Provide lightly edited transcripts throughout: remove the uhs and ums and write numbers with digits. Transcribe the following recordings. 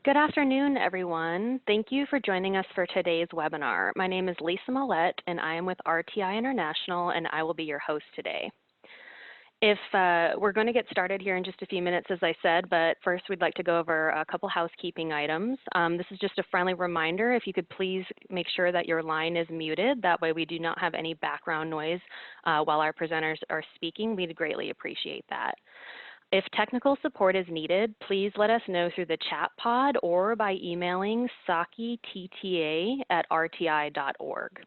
Good afternoon, everyone. Thank you for joining us for today's webinar. My name is Lisa Millette, and I am with RTI International, and I will be your host today. We're going to get started here in just a few minutes, as I said, but first we'd like to go over a couple housekeeping items. This is just a friendly reminder. If you could please make sure that your line is muted. That way we do not have any background noise while our presenters are speaking. We'd greatly appreciate that. If technical support is needed, please let us know through the chat pod or by emailing sakitta@rti.org.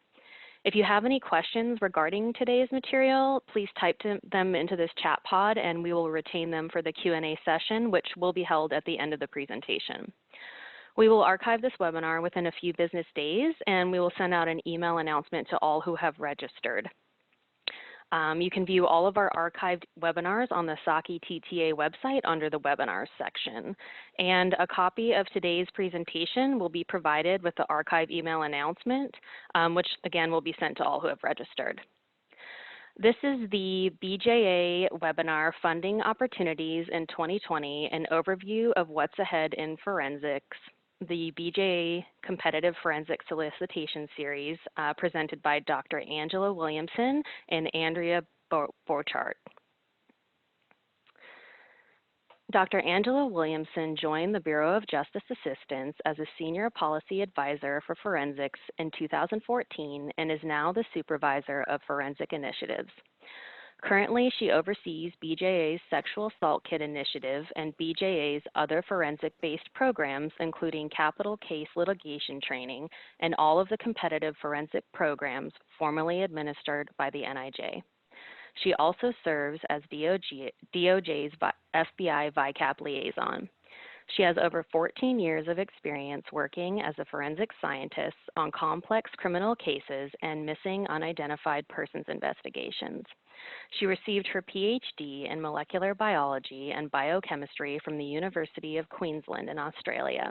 If you have any questions regarding today's material, please type them into this chat pod and we will retain them for the Q&A session, which will be held at the end of the presentation. We will archive this webinar within a few business days, and we will send out an email announcement to all who have registered. You can view all of our archived webinars on the Saki TTA website under the webinars section. And a copy of today's presentation will be provided with the archive email announcement, which again will be sent to all who have registered. This is the BJA Webinar Funding Opportunities in 2020, an overview of what's ahead in forensics, the BJA Competitive Forensic Solicitation Series presented by Dr. Angela Williamson and Andrea Bochart. Dr. Angela Williamson joined the Bureau of Justice Assistance as a Senior Policy Advisor for Forensics in 2014 and is now the Supervisor of Forensic Initiatives. Currently, she oversees BJA's Sexual Assault Kit Initiative and BJA's other forensic-based programs, including capital case litigation training and all of the competitive forensic programs formerly administered by the NIJ. She also serves as DOJ's FBI VICAP liaison. She has over 14 years of experience working as a forensic scientist on complex criminal cases and missing unidentified persons investigations. She received her PhD in molecular biology and biochemistry from the University of Queensland in Australia.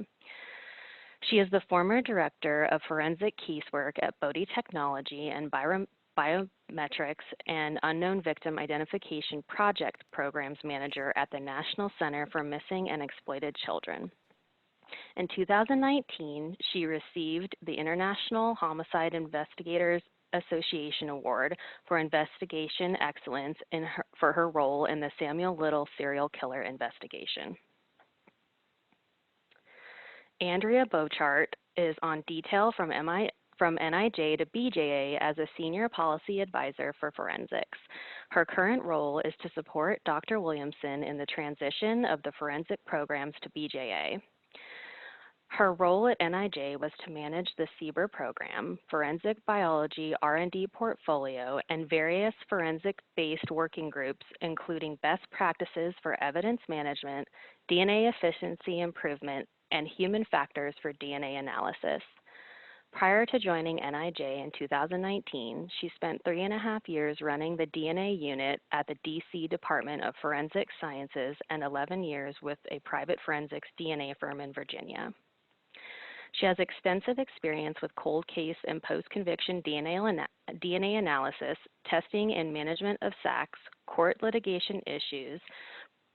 She is the former Director of Forensic Casework at Bodhi Technology and Biometrics and Unknown Victim Identification Project Programs Manager at the National Center for Missing and Exploited Children. In 2019, she received the International Homicide Investigators Association Award for Investigation Excellence for her role in the Samuel Little serial killer investigation. Andrea Bochart is on detail from NIJ to BJA as a Senior Policy Advisor for Forensics. Her current role is to support Dr. Williamson in the transition of the forensic programs to BJA. Her role at NIJ was to manage the CBER program, forensic biology R&D portfolio, and various forensic-based working groups, including best practices for evidence management, DNA efficiency improvement, and human factors for DNA analysis. Prior to joining NIJ in 2019, she spent 3.5 years running the DNA unit at the DC Department of Forensic Sciences and 11 years with a private forensics DNA firm in Virginia. She has extensive experience with cold case and post-conviction DNA analysis, testing and management of SACs, court litigation issues,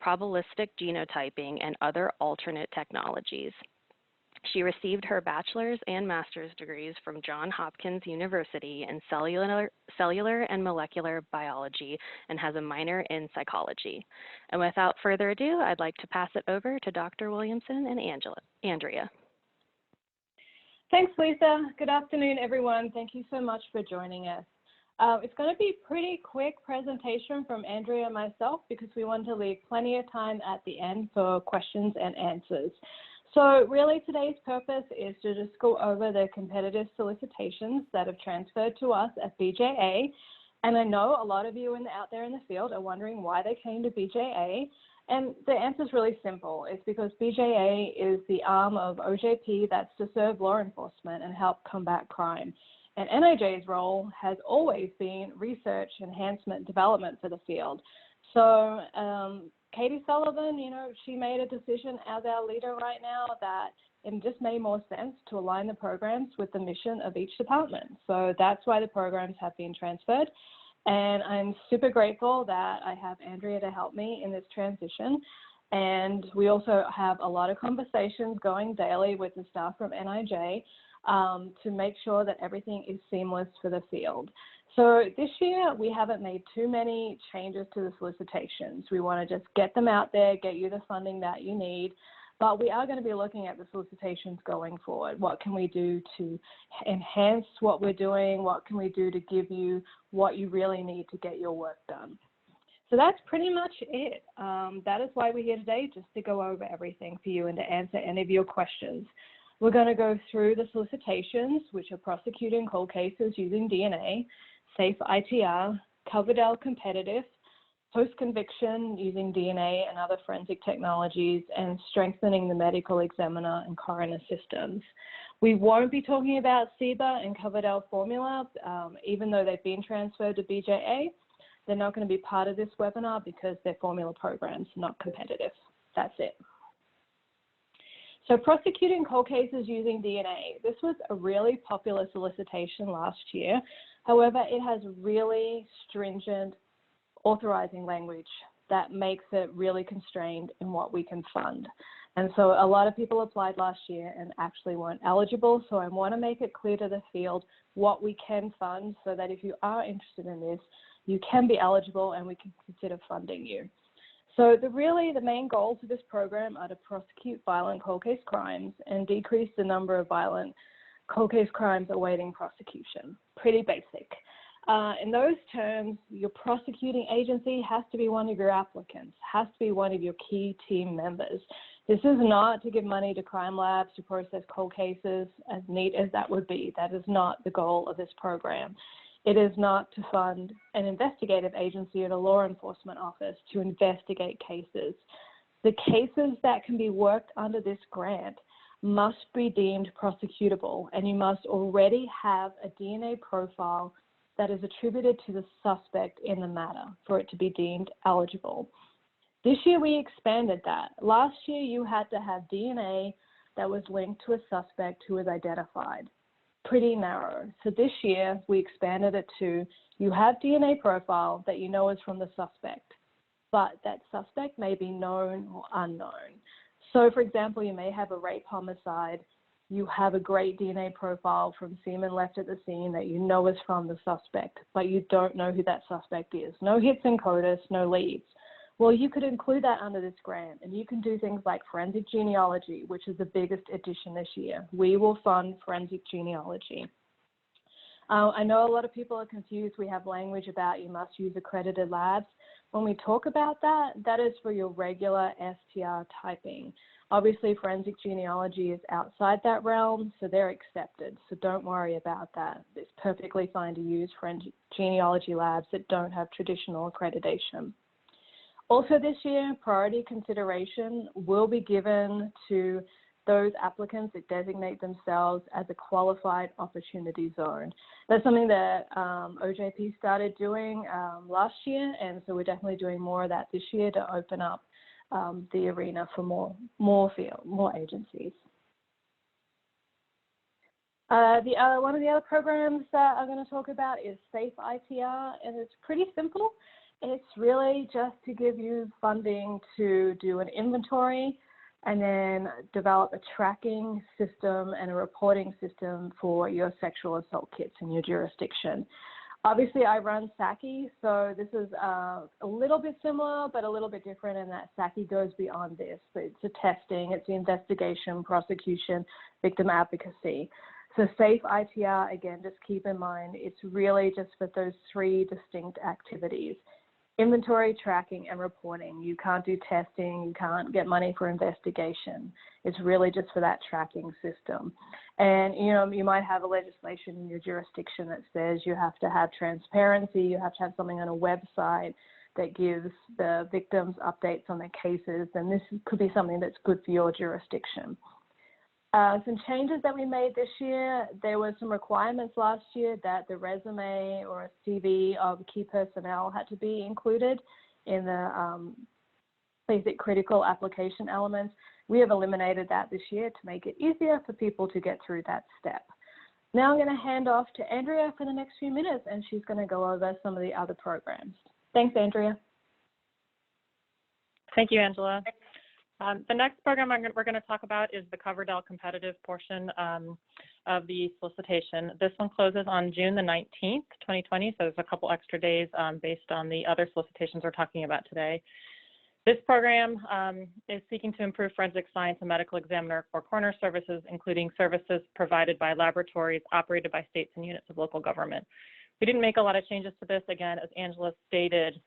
probabilistic genotyping, and other alternate technologies. She received her bachelor's and master's degrees from Johns Hopkins University in cellular and molecular biology and has a minor in psychology. And without further ado, I'd like to pass it over to Dr. Williamson and Andrea. Thanks, Lisa. Good afternoon, everyone. Thank you so much for joining us. It's going to be a pretty quick presentation from Andrea and myself because we want to leave plenty of time at the end for questions and answers. So really today's purpose is to just go over the competitive solicitations that have transferred to us at BJA. And I know a lot of you out there in the field are wondering why they came to BJA. And the answer is really simple. It's because BJA is the arm of OJP that's to serve law enforcement and help combat crime. And NIJ's role has always been research, enhancement, development for the field. So Katie Sullivan, she made a decision as our leader right now that it just made more sense to align the programs with the mission of each department. So that's why the programs have been transferred. And I'm super grateful that I have Andrea to help me in this transition. And we also have a lot of conversations going daily with the staff from NIJ to make sure that everything is seamless for the field. So this year, we haven't made too many changes to the solicitations. We want to just get them out there, get you the funding that you need. But we are going to be looking at the solicitations going forward. What can we do to enhance what we're doing? What can we do to give you what you really need to get your work done? So that's pretty much it. That is why we're here today, just to go over everything for you and to answer any of your questions. We're going to go through the solicitations, which are prosecuting cold cases using DNA, safe ITR, Coverdell competitive, post-conviction using DNA and other forensic technologies, and strengthening the medical examiner and coroner systems. We won't be talking about CBER and Coverdell formula, even though they've been transferred to BJA. They're not going to be part of this webinar because their formula programs are not competitive. That's it. So prosecuting cold cases using DNA. This was a really popular solicitation last year. However, it has really stringent authorizing language that makes it really constrained in what we can fund. And so a lot of people applied last year and actually weren't eligible. So I want to make it clear to the field what we can fund so that if you are interested in this, you can be eligible and we can consider funding you. So the main goals of this program are to prosecute violent cold case crimes and decrease the number of violent cold case crimes awaiting prosecution. Pretty basic. In those terms, your prosecuting agency has to be one of your applicants, has to be one of your key team members. This is not to give money to crime labs to process cold cases, as neat as that would be. That is not the goal of this program. It is not to fund an investigative agency at a law enforcement office to investigate cases. The cases that can be worked under this grant must be deemed prosecutable, and you must already have a DNA profile that is attributed to the suspect in the matter for it to be deemed eligible. This year we expanded that. Last year you had to have DNA that was linked to a suspect who was identified. Pretty narrow. So this year we expanded it to you have DNA profile that you know is from the suspect, but that suspect may be known or unknown. So for example, you may have a rape homicide. You have a great DNA profile from semen left at the scene that you know is from the suspect, but you don't know who that suspect is. No hits in CODIS, no leads. Well, you could include that under this grant, and you can do things like forensic genealogy, which is the biggest addition this year. We will fund forensic genealogy. I know a lot of people are confused. We have language about you must use accredited labs. When we talk about that, that is for your regular STR typing. Obviously, forensic genealogy is outside that realm, so they're accepted. So don't worry about that. It's perfectly fine to use forensic genealogy labs that don't have traditional accreditation. Also this year, priority consideration will be given to those applicants that designate themselves as a qualified opportunity zone. That's something that OJP started doing last year, and so we're definitely doing more of that this year to open up the arena for more agencies. One of the other programs that I'm going to talk about is Safe ITR, and it's pretty simple. It's really just to give you funding to do an inventory and then develop a tracking system and a reporting system for your sexual assault kits in your jurisdiction. Obviously, I run SACI, so this is a little bit similar, but a little bit different in that SACI goes beyond this. But it's the testing, it's the investigation, prosecution, victim advocacy. So Safe ITR, again, just keep in mind, it's really just for those three distinct activities. Inventory, tracking, and reporting. You can't do testing, you can't get money for investigation. It's really just for that tracking system. And you might have a legislation in your jurisdiction that says you have to have transparency, you have to have something on a website that gives the victims updates on their cases, and this could be something that's good for your jurisdiction. Some changes that we made this year, there were some requirements last year that the resume or a CV of key personnel had to be included in the basic critical application elements. We have eliminated that this year to make it easier for people to get through that step. Now I'm going to hand off to Andrea for the next few minutes, and she's going to go over some of the other programs. Thanks, Andrea. Thank you, Angela. The next program we're going to talk about is the Coverdell competitive portion of the solicitation. This one closes on June the 19th, 2020, so there's a couple extra days based on the other solicitations we're talking about today. This program is seeking to improve forensic science and medical examiner or coroner services, including services provided by laboratories operated by states and units of local government. We didn't make a lot of changes to this. Again, as Angela stated,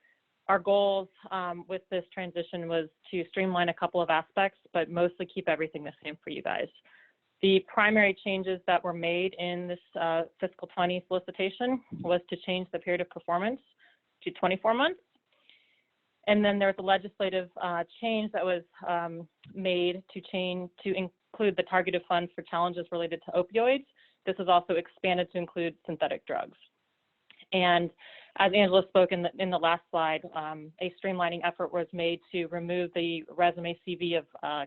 our goals with this transition was to streamline a couple of aspects, but mostly keep everything the same for you guys. The primary changes that were made in this fiscal 20 solicitation was to change the period of performance to 24 months. And then there was a legislative change that was made to include the targeted funds for challenges related to opioids. This is also expanded to include synthetic drugs. And as Angela spoke in the last slide, a streamlining effort was made to remove the resume CV of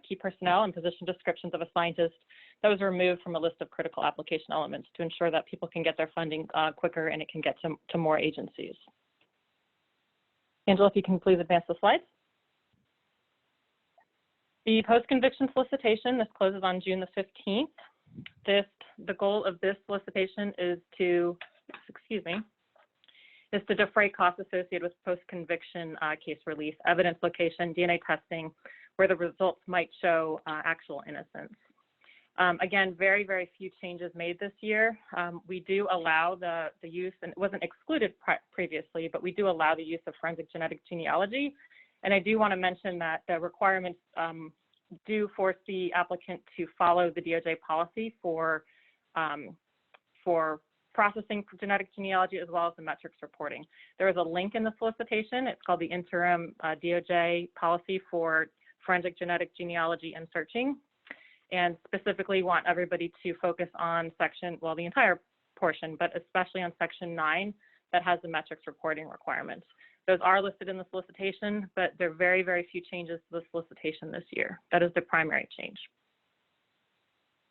key personnel and position descriptions of a scientist that was removed from a list of critical application elements to ensure that people can get their funding quicker and it can get to more agencies. Angela, if you can please advance the slides. The post-conviction solicitation, this closes on June the 15th. The goal of this solicitation is to defray costs associated with post-conviction case release, evidence location, DNA testing, where the results might show actual innocence. Again, very, very few changes made this year. We do allow the use, and it wasn't excluded previously, but we do allow the use of forensic genetic genealogy. And I do want to mention that the requirements do force the applicant to follow the DOJ policy for processing for genetic genealogy as well as the metrics reporting. There is a link in the solicitation. It's called the interim DOJ policy for forensic genetic genealogy and searching, and specifically want everybody to focus on the entire portion, but especially on section 9 that has the metrics reporting requirements. Those are listed in the solicitation, but there are very, very few changes to the solicitation this year. That is the primary change.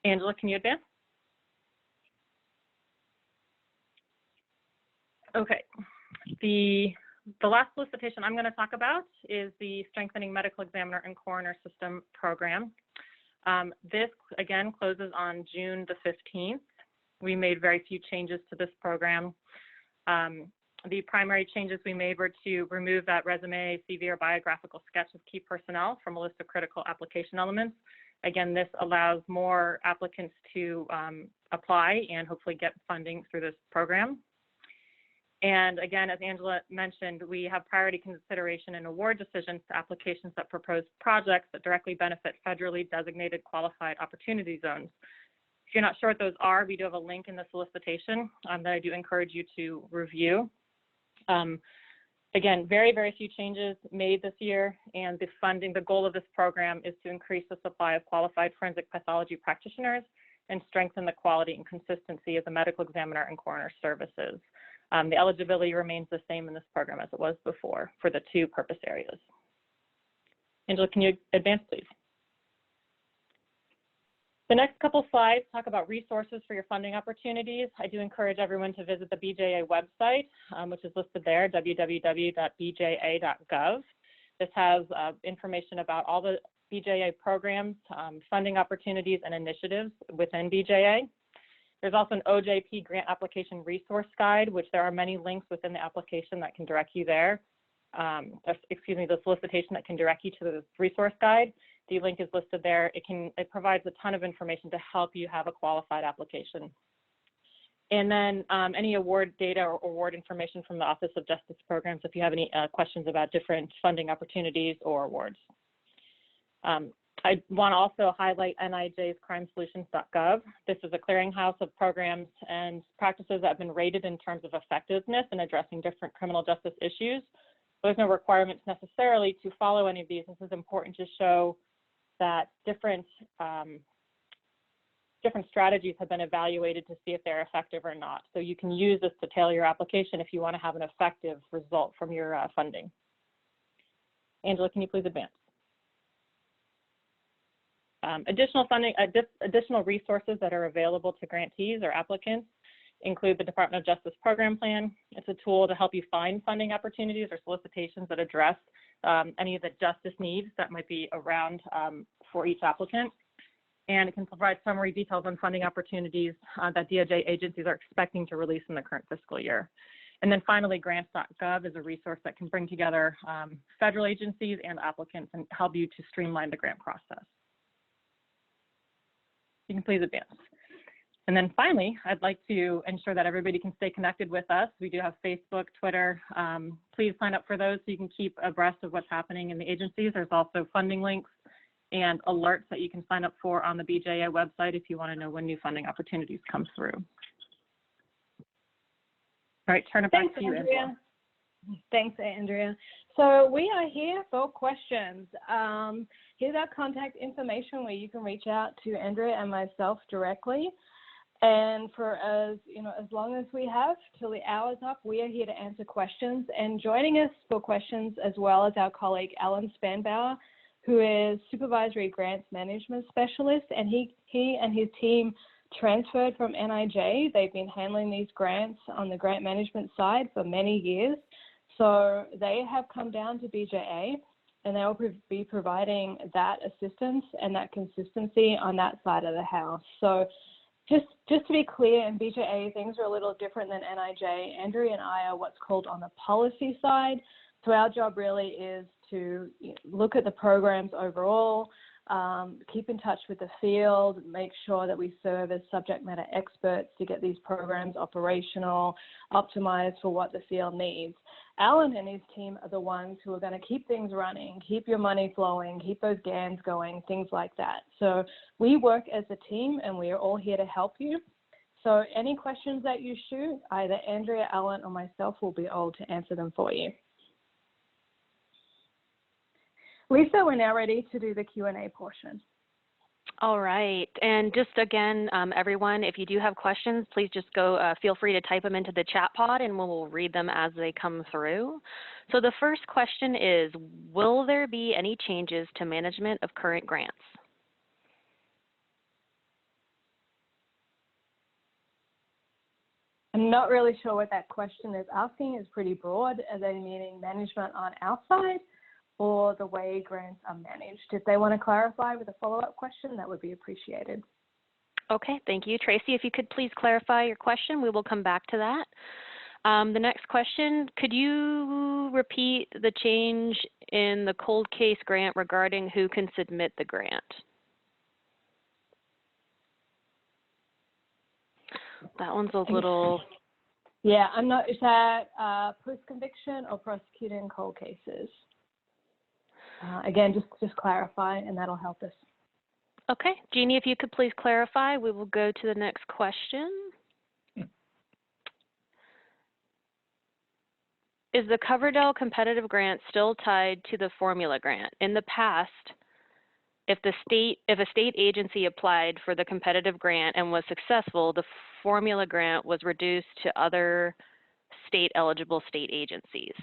Angela, can you advance? Okay, the last solicitation I'm going to talk about is the Strengthening Medical Examiner and Coroner System program. This, again, closes on June the 15th. We made very few changes to this program. The primary changes we made were to remove that resume, CV, or biographical sketch of key personnel from a list of critical application elements. Again, this allows more applicants to apply and hopefully get funding through this program. And again, as Angela mentioned, we have priority consideration and award decisions to applications that propose projects that directly benefit federally designated qualified opportunity zones. If you're not sure what those are, we do have a link in the solicitation that I do encourage you to review. Again, very, very few changes made this year, and the goal of this program is to increase the supply of qualified forensic pathology practitioners and strengthen the quality and consistency of the medical examiner and coroner services. The eligibility remains the same in this program as it was before for the two purpose areas. Angela, can you advance, please? The next couple slides talk about resources for your funding opportunities. I do encourage everyone to visit the BJA website, which is listed there, www.bja.gov. This has information about all the BJA programs, funding opportunities, and initiatives within BJA. There's also an OJP grant application resource guide, which there are many links within the application that can direct you there. The solicitation that can direct you to the resource guide. The link is listed there. It provides a ton of information to help you have a qualified application. And then any award data or award information from the Office of Justice Programs if you have any questions about different funding opportunities or awards. I want to also highlight NIJ's crimesolutions.gov. This is a clearinghouse of programs and practices that have been rated in terms of effectiveness in addressing different criminal justice issues. There's no requirements necessarily to follow any of these. This is important to show that different strategies have been evaluated to see if they're effective or not. So you can use this to tailor your application if you want to have an effective result from your funding. Angela, can you please advance? Additional resources that are available to grantees or applicants include the Department of Justice Program Plan. It's a tool to help you find funding opportunities or solicitations that address any of the justice needs that might be around for each applicant. And it can provide summary details on funding opportunities that DOJ agencies are expecting to release in the current fiscal year. And then finally, grants.gov is a resource that can bring together federal agencies and applicants and help you to streamline the grant process. You can please advance. And then finally, I'd like to ensure that everybody can stay connected with us. We do have Facebook, Twitter. Please sign up for those so you can keep abreast of what's happening in the agencies. There's also funding links and alerts that you can sign up for on the BJA website if you want to know when new funding opportunities come through. All right, turn it back to you, Andrea. Thanks, Andrea. So we are here for questions. Here's our contact information where you can reach out to Andrea and myself directly. And for as long as we have till the hour's up, we are here to answer questions. And joining us for questions as well as our colleague Alan Spanbauer, who is Supervisory Grants Management Specialist, and he and his team transferred from NIJ. They've been handling these grants on the grant management side for many years. So they have come down to BJA, and they will be providing that assistance and that consistency on that side of the house. So just to be clear, in BJA, things are a little different than NIJ. Andrea and I are what's called on the policy side. So our job really is to look at the programs overall, keep in touch with the field, make sure that we serve as subject matter experts to get these programs operational, optimized for what the field needs. Alan and his team are the ones who are going to keep things running, keep your money flowing, keep those GANs going, things like that. So we work as a team and we are all here to help you. So any questions that you shoot, either Andrea, Alan, or myself will be able to answer them for you. Lisa, we're now ready to do the Q&A portion. All right, and just again, everyone, if you do have questions, please just feel free to type them into the chat pod and we'll read them as they come through. So the first question is, will there be any changes to management of current grants? I'm not really sure what that question is asking. It's pretty broad. Are they meaning management on our side or the way grants are managed? If they want to clarify with a follow-up question, that would be appreciated. Okay, thank you. Tracy, if you could please clarify your question, we will come back to that. The next question, could you repeat the change in the cold case grant regarding who can submit the grant? That one's a little... Yeah, I'm not, is that post-conviction or prosecuting cold cases? Again, just clarify, and that'll help us. Okay. Jeannie, if you could please clarify, we will go to the next question. Is the Coverdell competitive grant still tied to the formula grant? In the past, if a state agency applied for the competitive grant and was successful, the formula grant was reduced to other eligible state agencies.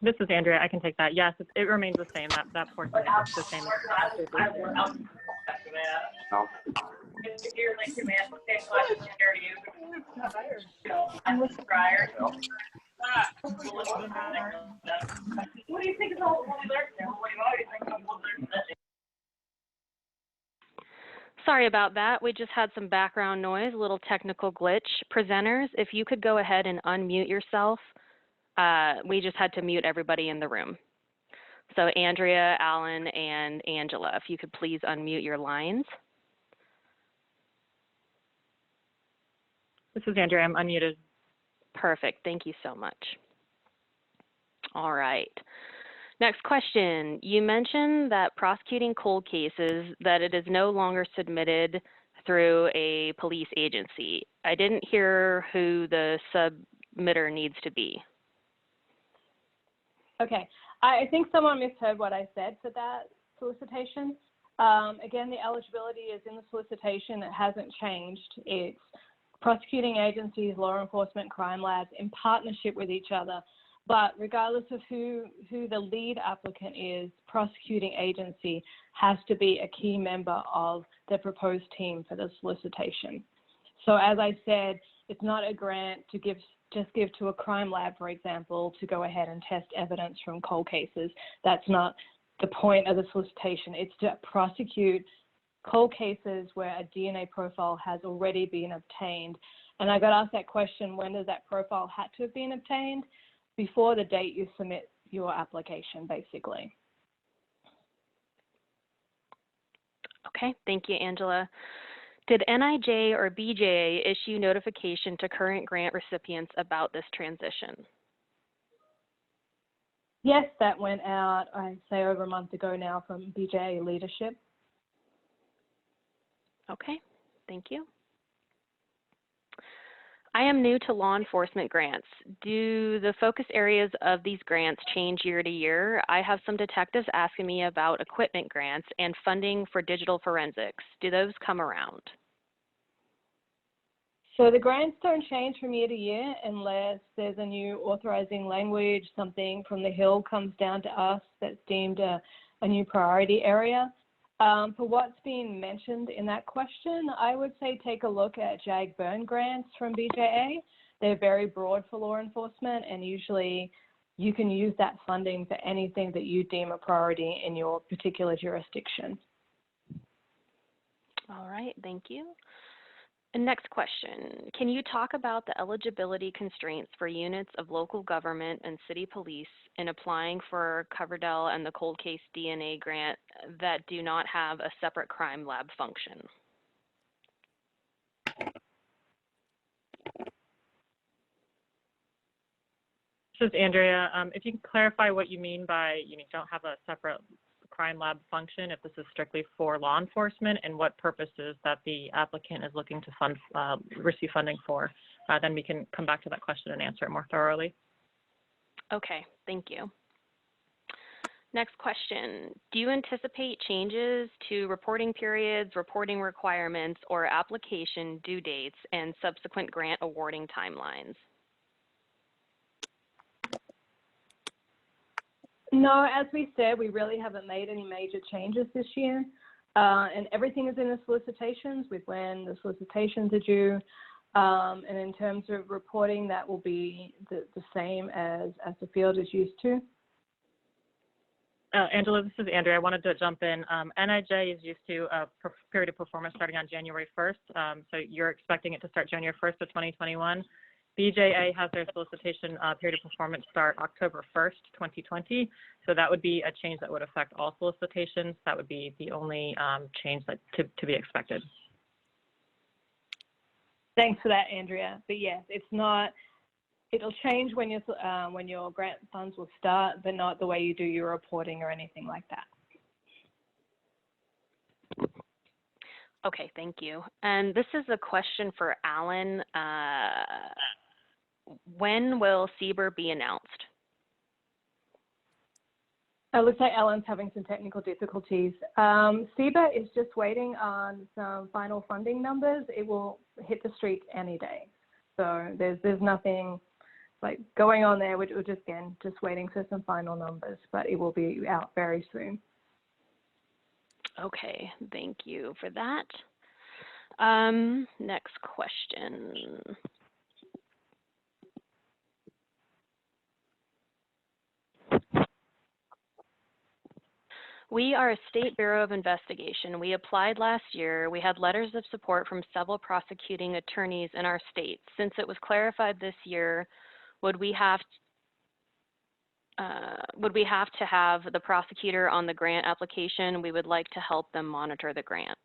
This is Andrea. I can take that. Yes, it remains the same. That portion is the same. Sorry about that. We just had some background noise, a little technical glitch. Presenters, if you could go ahead and unmute yourself. We just had to mute everybody in the room. So Andrea, Alan, and Angela, if you could please unmute your lines. This is Andrea. I'm unmuted. Perfect. Thank you so much. All right. Next question. You mentioned that prosecuting cold cases, that it is no longer submitted through a police agency. I didn't hear who the submitter needs to be. Okay, I think someone misheard what I said for that solicitation. Again, the eligibility is in the solicitation. It hasn't changed. It's prosecuting agencies, law enforcement, crime labs in partnership with each other. But regardless of who the lead applicant is, prosecuting agency has to be a key member of the proposed team for the solicitation. So as I said, it's not a grant to give just give to a crime lab, for example, to go ahead and test evidence from cold cases. That's not the point of the solicitation. It's to prosecute cold cases where a DNA profile has already been obtained. And I got asked that question, when does that profile have to have been obtained? Before the date you submit your application, basically. Okay, thank you, Angela. Did NIJ or BJA issue notification to current grant recipients about this transition? Yes, that went out, I'd say over a month ago now, from BJA leadership. Okay, thank you. I am new to law enforcement grants. Do the focus areas of these grants change year to year? I have some detectives asking me about equipment grants and funding for digital forensics. Do those come around? So the grants don't change from year to year unless there's a new authorizing language, something from the Hill comes down to us that's deemed a new priority area. For what's being mentioned in that question, I would say take a look at JAG burn grants from BJA. They're very broad for law enforcement, and usually you can use that funding for anything that you deem a priority in your particular jurisdiction. All right, thank you. And next question, can you talk about the eligibility constraints for units of local government and city police in applying for Coverdell and the cold case DNA grant that do not have a separate crime lab function? This is Andrea. If you can clarify what you mean by you don't have a separate crime lab function, if this is strictly for law enforcement, and what purposes that the applicant is looking to fund, receive funding for, then we can come back to that question and answer it more thoroughly. Okay, thank you. Next question, do you anticipate changes to reporting periods, reporting requirements, or application due dates and subsequent grant awarding timelines? No, as we said, we really haven't made any major changes this year. And everything is in the solicitations with when the solicitations are due. And in terms of reporting, that will be the same as the field is used to. Angela, this is Andrea. I wanted to jump in. NIJ is used to a period of performance starting on January 1st. So you're expecting it to start January 1st of 2021. BJA has their solicitation period of performance start October 1st, 2020. So that would be a change that would affect all solicitations. That would be the only change that to be expected. Thanks for that, Andrea. But yes, it's not. It'll change when your grant funds will start, but not the way you do your reporting or anything like that. Okay, thank you. And this is a question for Alan. When will CBER be announced? It looks like Alan's having some technical difficulties. CBER is just waiting on some final funding numbers. It will hit the street any day. So there's nothing like going on there. We're just waiting for some final numbers, but it will be out very soon. Okay, thank you for that. Next question. We are a State Bureau of Investigation. We applied last year. We had letters of support from several prosecuting attorneys in our state. Since it was clarified this year, would we have to have the prosecutor on the grant application? We would like to help them monitor the grant.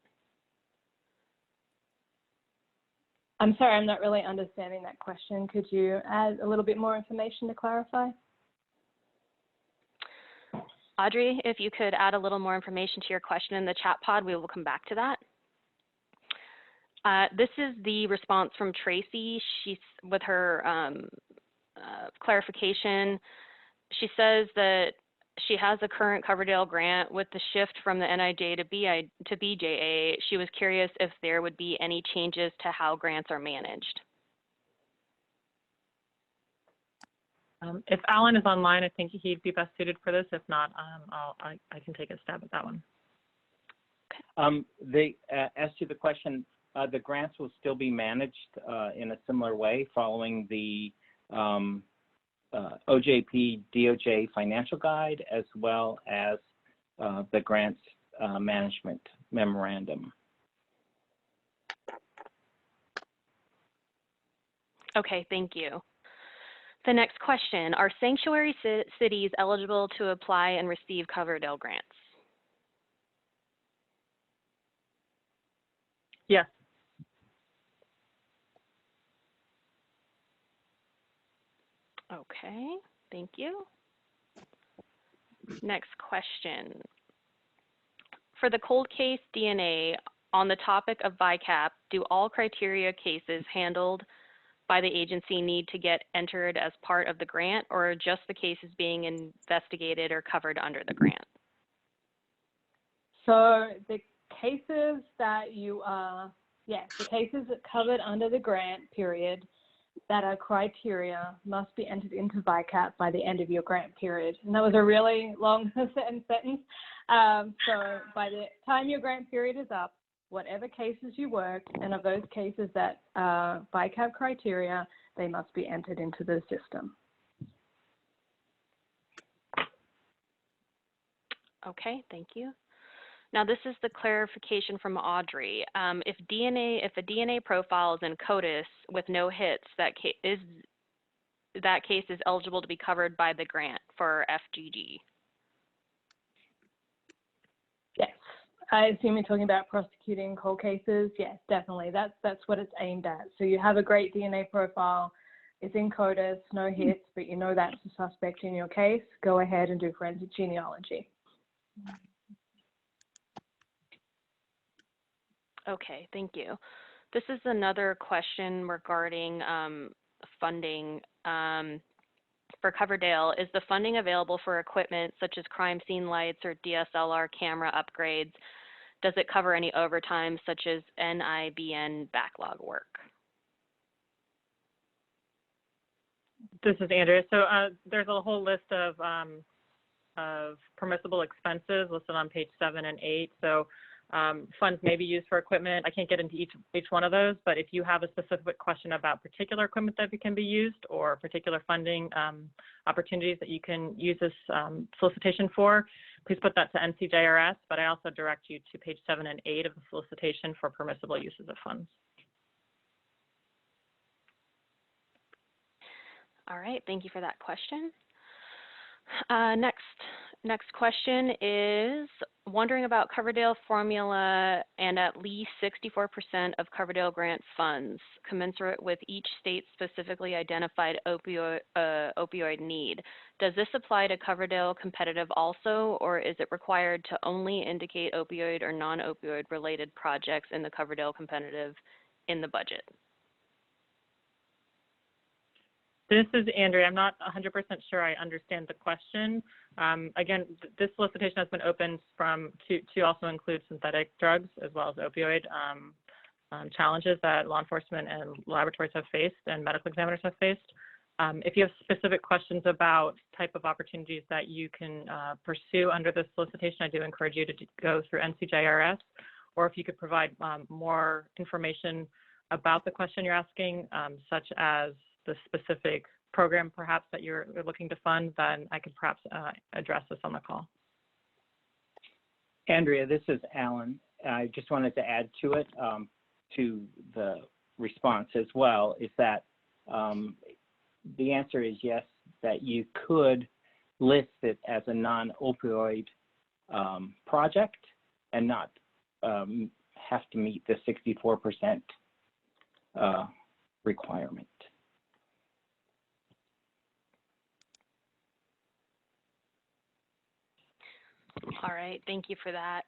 I'm sorry, I'm not really understanding that question. Could you add a little bit more information to clarify? Audrey, if you could add a little more information to your question in the chat pod, we will come back to that. This is the response from Tracy. She's with her clarification. She says that she has a current Coverdell grant. With the shift from the NIJ to BJA, she was curious if there would be any changes to how grants are managed. If Alan is online, I think he'd be best suited for this. If not, I can take a stab at that one. As to the question, the grants will still be managed in a similar way following the OJP DOJ financial guide, as well as the grants management memorandum. Okay, thank you. The next question, are sanctuary cities eligible to apply and receive Coverdell grants? Yes. Okay, thank you. Next question. For the cold case DNA, on the topic of VICAP, do all criteria cases handled by the agency need to get entered as part of the grant, or are just the cases being investigated or covered under the grant? So the cases that you are, yes, the cases that covered under the grant period that are criteria must be entered into VICAP by the end of your grant period. And that was a really long sentence. So by the time your grant period is up, whatever cases you worked, and of those cases that VICAP criteria, they must be entered into the system. Okay, thank you. Now this is the clarification from Audrey. If a DNA profile is in CODIS with no hits, that case is eligible to be covered by the grant for FGG. Yes, I assume you're talking about prosecuting cold cases. Yes, definitely. That's what it's aimed at. So you have a great DNA profile, it's in CODIS, no hits, but you know that's the suspect in your case. Go ahead and do forensic genealogy. Okay, thank you. This is another question regarding funding for Coverdell. Is the funding available for equipment such as crime scene lights or DSLR camera upgrades? Does it cover any overtime such as NIBN backlog work? This is Andrea. So there's a whole list of permissible expenses listed on page 7 and 8. So funds may be used for equipment. I can't get into each one of those, but if you have a specific question about particular equipment that can be used or particular funding opportunities that you can use this solicitation for, please put that to NCJRS, but I also direct you to page 7 and 8 of the solicitation for permissible uses of funds. All right, thank you for that question. Next question is wondering about Coverdell formula and at least 64% of Coverdell grant funds commensurate with each state's specifically identified opioid need. Does this apply to Coverdell competitive also, or is it required to only indicate opioid or non-opioid related projects in the Coverdell competitive in the budget? This is Andrea. I'm not 100% sure I understand the question. Again, this solicitation has been opened to also include synthetic drugs as well as opioid challenges that law enforcement and laboratories have faced and medical examiners have faced. If you have specific questions about type of opportunities that you can pursue under this solicitation, I do encourage you to go through NCJRS, or if you could provide more information about the question you're asking, such as the specific program perhaps that you're looking to fund, then I could perhaps address this on the call. Andrea, this is Alan. I just wanted to add to it, to the response as well, is that the answer is yes, that you could list it as a non-opioid project and not have to meet the 64% requirement. All right, thank you for that.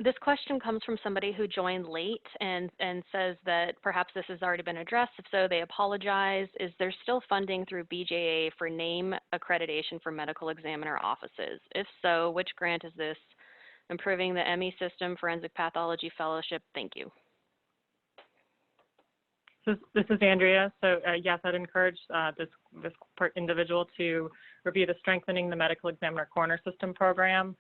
This question comes from somebody who joined late and says that perhaps this has already been addressed. If so, they apologize. Is there still funding through BJA for name accreditation for medical examiner offices? If so, which grant is this? Improving the ME system, forensic pathology fellowship? Thank you. This is Andrea. So yes, I'd encourage this individual to review the Strengthening the Medical Examiner Coroner System program,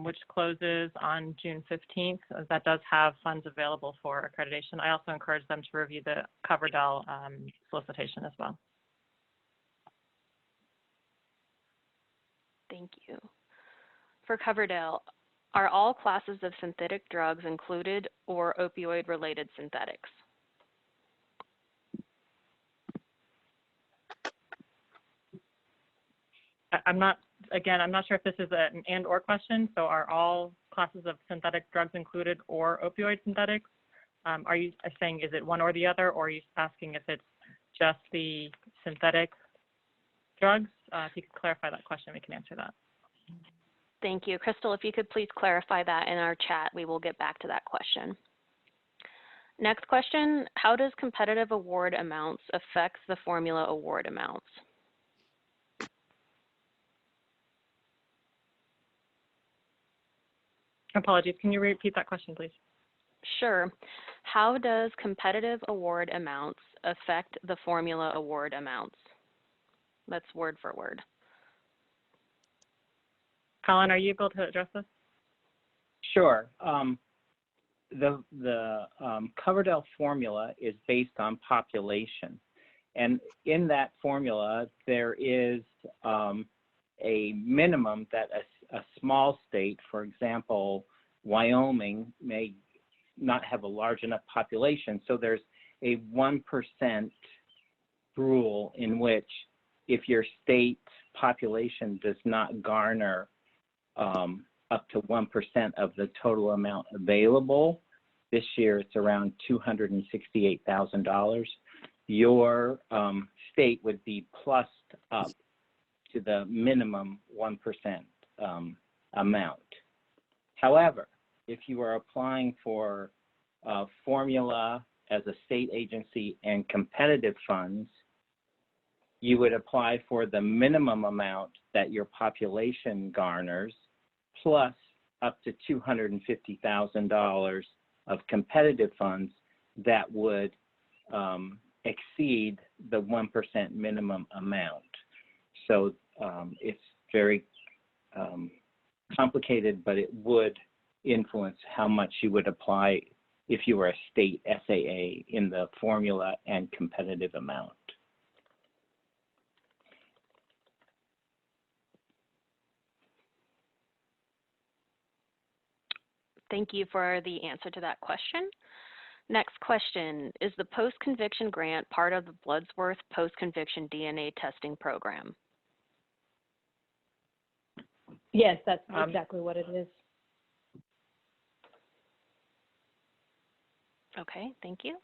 which closes on June 15th. That does have funds available for accreditation. I also encourage them to review the Coverdell solicitation as well. Thank you. For Coverdell, are all classes of synthetic drugs included or opioid-related synthetics? I'm not sure if this is an and/or question. So are all classes of synthetic drugs included or opioid synthetics? Are you saying is it one or the other, or are you asking if it's just the synthetic drugs? If you could clarify that question, we can answer that. Thank you. Crystal, if you could please clarify that in our chat, we will get back to that question. Next question, how does competitive award amounts affect the formula award amounts? Apologies, can you repeat that question, please? Sure. How does competitive award amounts affect the formula award amounts? That's word for word. Colin, are you able to address this? Sure. The Coverdell formula is based on population. And in that formula, there is a minimum that a small state, for example, Wyoming, may not have a large enough population. So there's a 1% rule in which if your state's population does not garner up to 1% of the total amount available, this year it's around $268,000, your state would be plussed up to the minimum 1% amount. However, if you are applying for a formula as a state agency and competitive funds, you would apply for the minimum amount that your population garners plus up to $250,000 of competitive funds that would exceed the 1% minimum amount. So it's very complicated, but it would influence how much you would apply if you were a state SAA in the formula and competitive amount. Thank you for the answer to that question. Next question, is the post-conviction grant part of the Bloodsworth post-conviction DNA testing program? Yes, that's exactly what it is. Okay, thank you.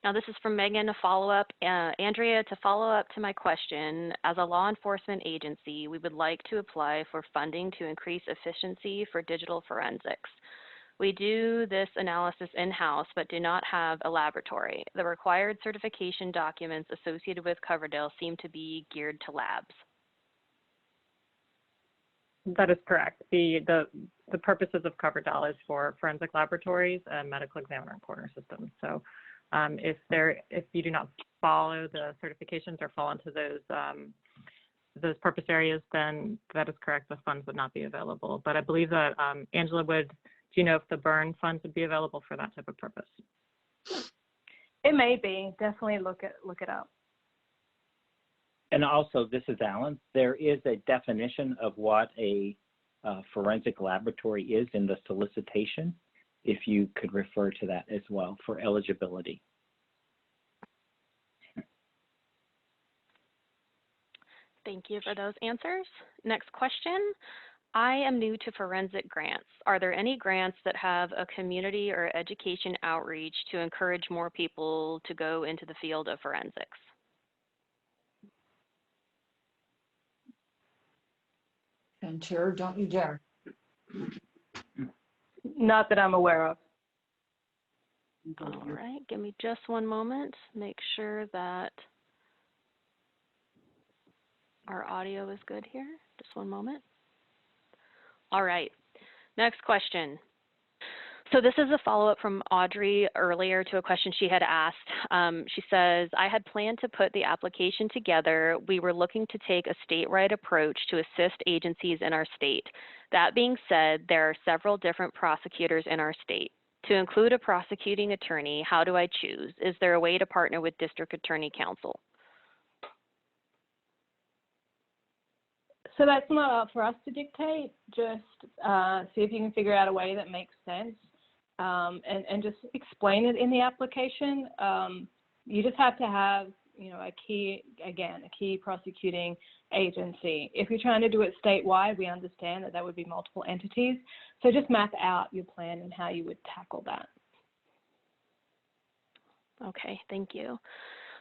Now this is from Megan to follow up. Andrea, to follow up to my question, as a law enforcement agency, we would like to apply for funding to increase efficiency for digital forensics. We do this analysis in-house, but do not have a laboratory. The required certification documents associated with Coverdell seem to be geared to labs. That is correct. The purposes of Coverdell is for forensic laboratories and medical examiner and coroner systems. So if you do not follow the certifications or fall into those purpose areas, then that is correct. The funds would not be available. But I believe that Angela would. Do you know if the burn funds would be available for that type of purpose? It may be. Definitely look it up. And also, this is Alan. There is a definition of what a forensic laboratory is in the solicitation, if you could refer to that as well for eligibility. Thank you for those answers. Next question. I am new to forensic grants. Are there any grants that have a community or education outreach to encourage more people to go into the field of forensics? And Chair, don't you dare. Not that I'm aware of. All right, give me just one moment. Make sure that our audio is good here. Just one moment. All right, next question. So this is a follow-up from Audrey earlier to a question she had asked. She says, I had planned to put the application together. We were looking to take a statewide approach to assist agencies in our state. That being said, there are several different prosecutors in our state. To include a prosecuting attorney, how do I choose? Is there a way to partner with district attorney counsel? So that's not up for us to dictate. Just see if you can figure out a way that makes sense. And just explain it in the application. You just have to have, a key prosecuting agency. If you're trying to do it statewide, we understand that would be multiple entities. So just map out your plan and how you would tackle that. Okay, thank you.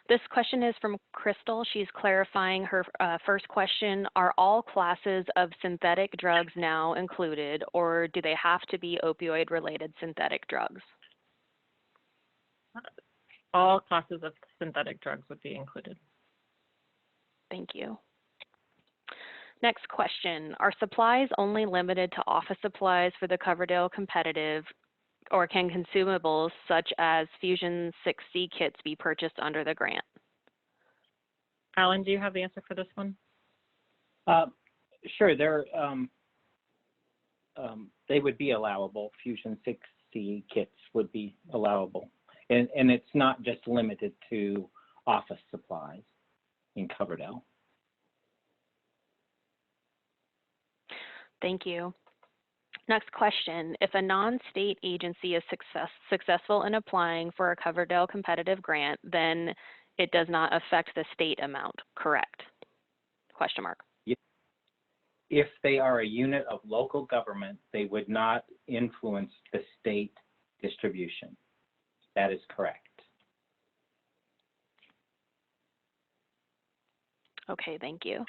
This question is from Crystal. She's clarifying her first question. Are all classes of synthetic drugs now included, or do they have to be opioid-related synthetic drugs? All classes of synthetic drugs would be included. Thank you. Next question. Are supplies only limited to office supplies for the Coverdell competitive, or can consumables such as Fusion 6C kits be purchased under the grant? Alan, do you have the answer for this one? Sure, they would be allowable. Fusion 6C kits would be allowable. And it's not just limited to office supplies in Coverdell. Thank you. Next question. If a non-state agency is successful in applying for a Coverdell competitive grant, then it does not affect the state amount, correct? Question mark. If they are a unit of local government, they would not influence the state distribution. That is correct. Okay, thank you.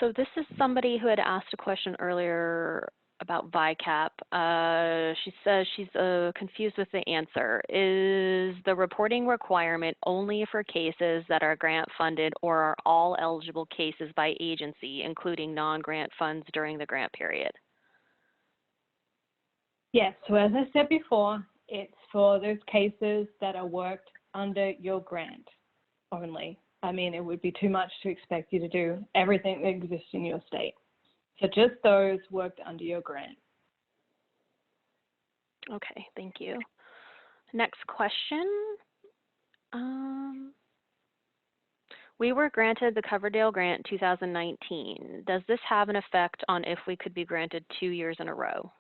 So this is somebody who had asked a question earlier about VICAP. She says she's confused with the answer. Is the reporting requirement only for cases that are grant funded, or are all eligible cases by agency, including non-grant funds during the grant period? Yes, so as I said before, it's for those cases that are worked under your grant only. I mean, it would be too much to expect you to do everything that exists in your state. So just those worked under your grant. Okay, thank you. Next question. We were granted the Coverdell grant in 2019. Does this have an effect on if we could be granted 2 years in a row?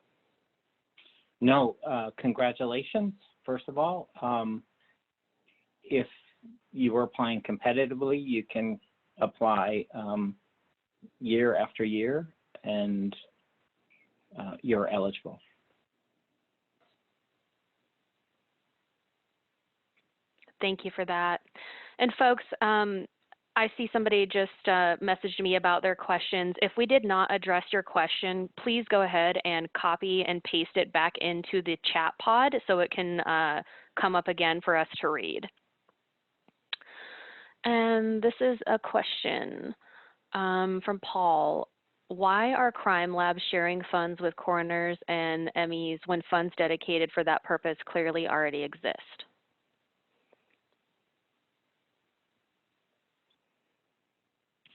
No, congratulations, first of all. If you were applying competitively, you can apply year after year, and you're eligible. Thank you for that. And folks, I see somebody just messaged me about their questions. If we did not address your question, please go ahead and copy and paste it back into the chat pod so it can come up again for us to read. And this is a question from Paul. Why are crime labs sharing funds with coroners and MEs when funds dedicated for that purpose clearly already exist?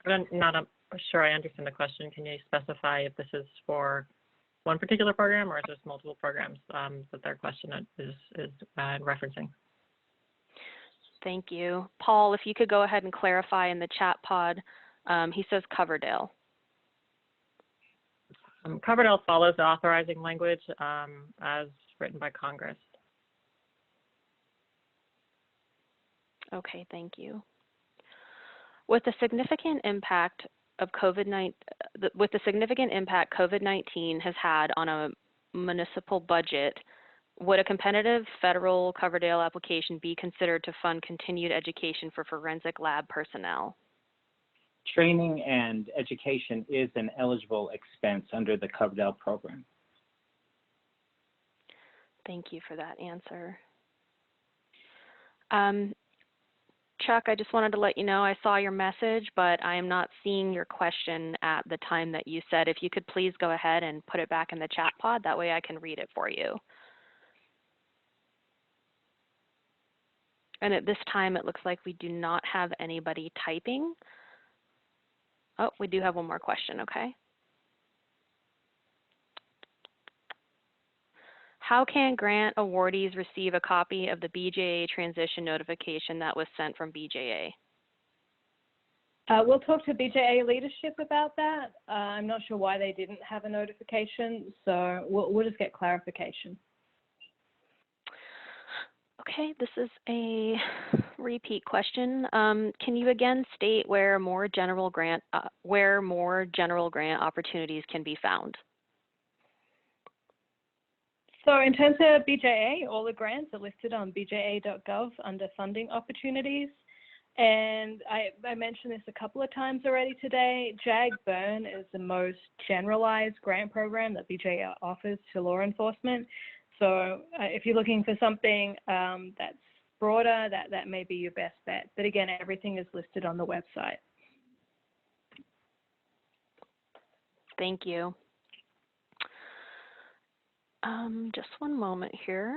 I'm not sure I understand the question. Can you specify if this is for one particular program, or is this multiple programs that their question is referencing? Thank you. Paul, if you could go ahead and clarify in the chat pod, he says Coverdell. Coverdell follows the authorizing language as written by Congress. Okay, thank you. With the significant impact of COVID-19 has had on a municipal budget, would a competitive federal Coverdell application be considered to fund continued education for forensic lab personnel? Training and education is an eligible expense under the Coverdell program. Thank you for that answer. Chuck, I just wanted to let you know I saw your message, but I am not seeing your question at the time that you said. If you could please go ahead and put it back in the chat pod, that way I can read it for you. And at this time, it looks like we do not have anybody typing. Oh, we do have one more question, okay. How can grant awardees receive a copy of the BJA transition notification that was sent from BJA? We'll talk to BJA leadership about that. I'm not sure why they didn't have a notification, so we'll just get clarification. Okay, this is a repeat question. Can you again state where more general grant opportunities can be found? So in terms of BJA, all the grants are listed on bja.gov under funding opportunities. And I mentioned this a couple of times already today. JAG-BURN is the most generalized grant program that BJA offers to law enforcement. So if you're looking for something that's broader, that may be your best bet. But again, everything is listed on the website. Thank you. Just one moment here.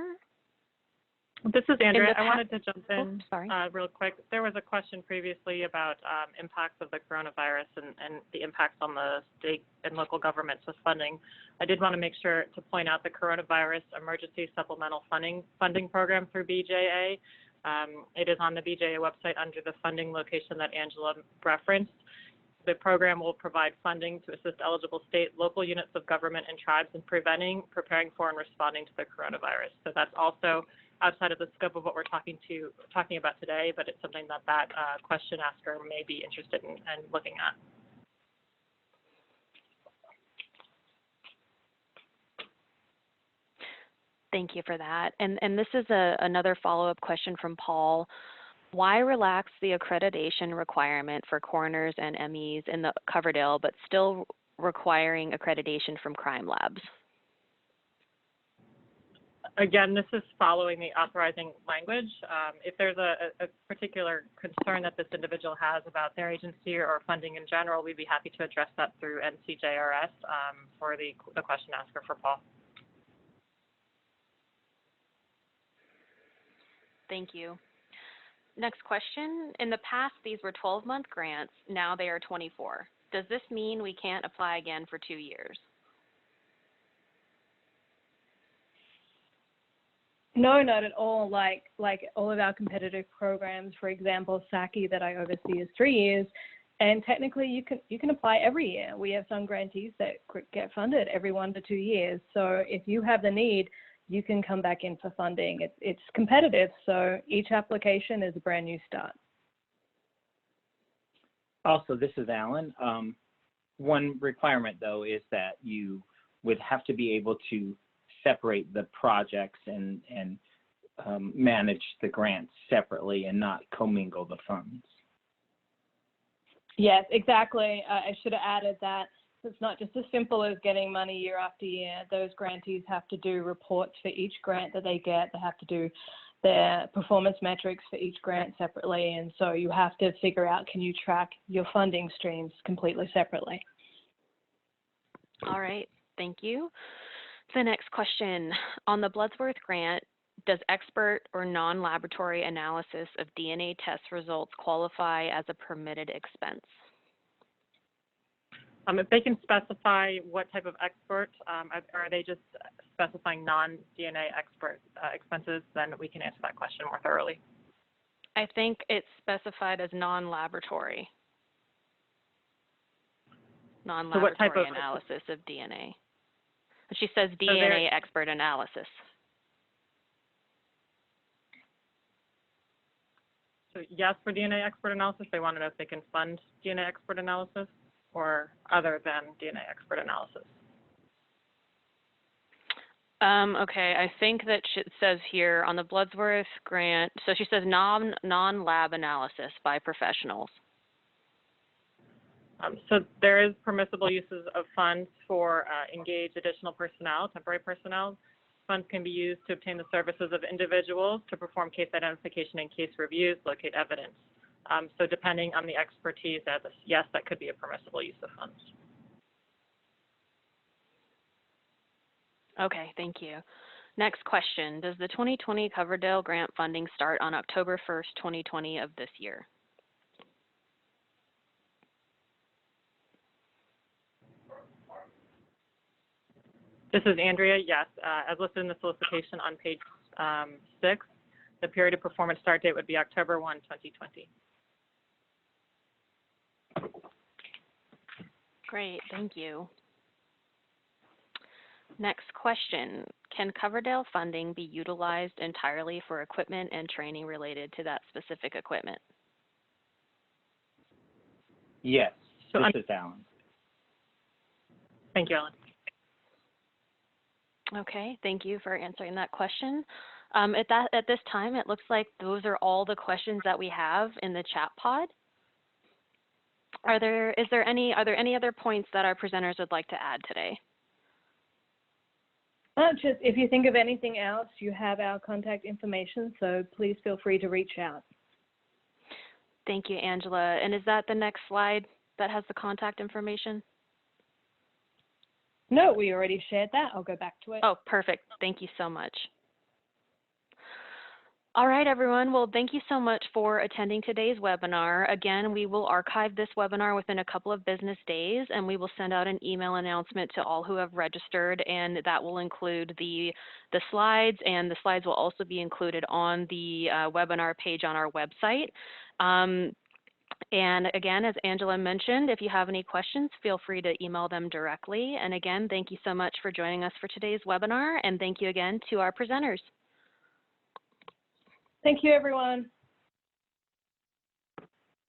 This is Andrea. I wanted to jump in real quick. There was a question previously about impacts of the coronavirus and the impacts on the state and local governments with funding. I did want to make sure to point out the coronavirus emergency supplemental funding program through BJA. It is on the BJA website under the funding location that Angela referenced. The program will provide funding to assist eligible state, local units of government and tribes in preventing, preparing for, and responding to the coronavirus. So that's also outside of the scope of what we're talking about today, but it's something that question asker may be interested in and looking at. Thank you for that. And this is another follow-up question from Paul. Why relax the accreditation requirement for coroners and MEs in the Coverdell, but still requiring accreditation from crime labs? Again, this is following the authorizing language. If there's a particular concern that this individual has about their agency or funding in general, we'd be happy to address that through NCJRS for the question asker for Paul. Thank you. Next question. In the past, these were 12-month grants. Now they are 24. Does this mean we can't apply again for 2 years? No, not at all. Like all of our competitive programs, for example, SACI that I oversee is 3 years, and technically you can apply every year. We have some grantees that get funded every 1 to 2 years. So if you have the need, you can come back in for funding. It's competitive, so each application is a brand new start. Also, this is Alan. One requirement, though, is that you would have to be able to separate the projects and manage the grants separately and not commingle the funds. Yes, exactly. I should have added that. It's not just as simple as getting money year after year. Those grantees have to do reports for each grant that they get. They have to do their performance metrics for each grant separately. And so you have to figure out, can you track your funding streams completely separately? All right, thank you. The next question, on the Bloodsworth grant, does expert or non-laboratory analysis of DNA test results qualify as a permitted expense? If they can specify what type of expert, or are they just specifying non-DNA expert expenses, then we can answer that question more thoroughly. I think it's specified as non-laboratory. Non-laboratory so what type of analysis of DNA. She says DNA expert analysis. So yes, for DNA expert analysis, they want to know if they can fund DNA expert analysis or other than DNA expert analysis. Okay, I think that it says here on the Bloodsworth grant, so she says non-lab analysis by professionals. So there is permissible uses of funds for engaged additional personnel, temporary personnel. Funds can be used to obtain the services of individuals to perform case identification and case reviews, locate evidence. So depending on the expertise, yes, that could be a permissible use of funds. Okay, thank you. Next question, does the 2020 Coverdell grant funding start on October 1st, 2020 of this year? This is Andrea. Yes, as listed in the solicitation on page 6, the period of performance start date would be October 1, 2020. Great, thank you. Next question, can Coverdell funding be utilized entirely for equipment and training related to that specific equipment? Yes, So this is Alan. Thank you, Ellen. Okay, thank you for answering that question. At this time, it looks like those are all the questions that we have in the chat pod. Are there any other points that our presenters would like to add today? Just if you think of anything else, you have our contact information, so please feel free to reach out. Thank you, Angela. And is that the next slide that has the contact information? No, we already shared that. I'll go back to it. Oh, perfect. Thank you so much. All right, everyone. Well, thank you so much for attending today's webinar. Again, we will archive this webinar within a couple of business days, and we will send out an email announcement to all who have registered, and that will include the slides, and the slides will also be included on the webinar page on our website. And again, as Angela mentioned, if you have any questions, feel free to email them directly. And again, thank you so much for joining us for today's webinar, and thank you again to our presenters. Thank you, everyone.